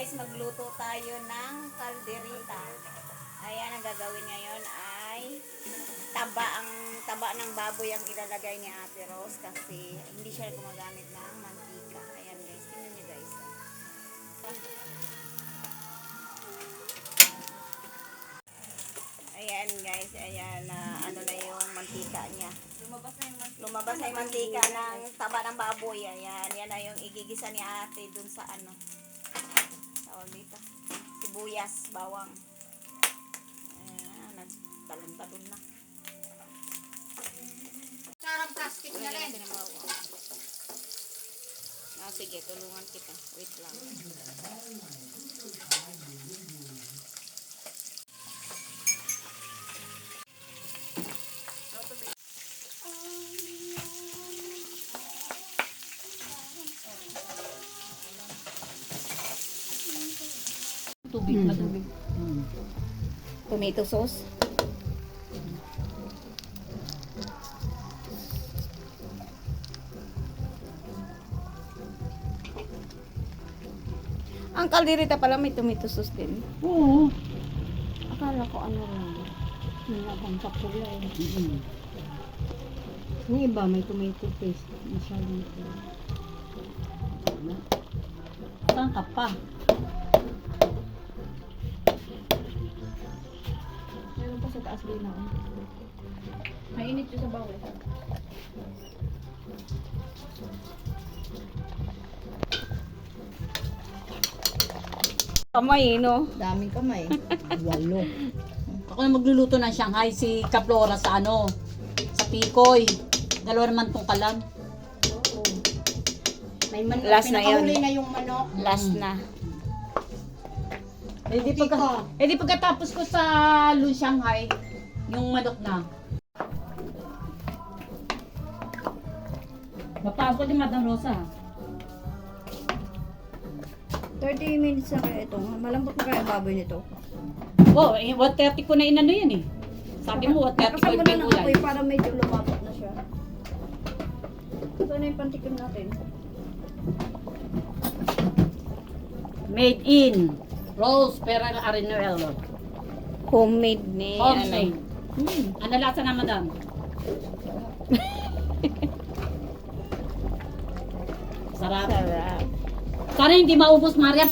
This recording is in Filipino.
guys, magluto tayo ng kalderita. Ayan, ang gagawin ngayon ay taba ng baboy ang ilalagay ni Ate Rose kasi hindi siya gumagamit ng mantika. Ayan guys, tingnan niyo guys. Ayan guys, ayan ano na yung mantika niya. Lumabas na yung mantika ng taba ng baboy. Ayan, yan na yung igigisa ni Ate dun sa ano. Tawag dito. Sibuyas, bawang. Ayan, nagtalon-talon na. Sarang plastic na rin. Sige, tulungan kita. Wait lang. Tubig, madumi. Tomato sauce. Ang kalderita pala may tomato sauce din. Oo. Akala ko ano lang. Nilabang sa kulay. Yung iba may tomato paste. Masyadong ito. Saan ka pa? Meron pa sa taas din ako. Mainit yung sa bawal. Kamay, no? Daming kamay. 8. Ako na magluluto ng Shanghai, si Kaplora sa ano, sa Pikoy. 2 naman tong kalan. Oo. May manok. Last na yun. Pinakahuli na yung manok. Last na. di pagkatapos ko sa Lu Shanghai, yung manok na. Mapasok din Madam Rosa. 30 minutes na kaya ito. Malambot na kaya ang baboy nito. Oh, 130 ko na inano yan eh. Sabi mo, 130 ko Nakasama yung na ng gulay. apoy para medyo lumapot na siya. Ito na yung pantikim natin. Made in Rose Perel Arenuelo. Homemade ni Homemade. Ano lasa na, madam? Sarap. Sarap. Sana hindi maubos, Maria.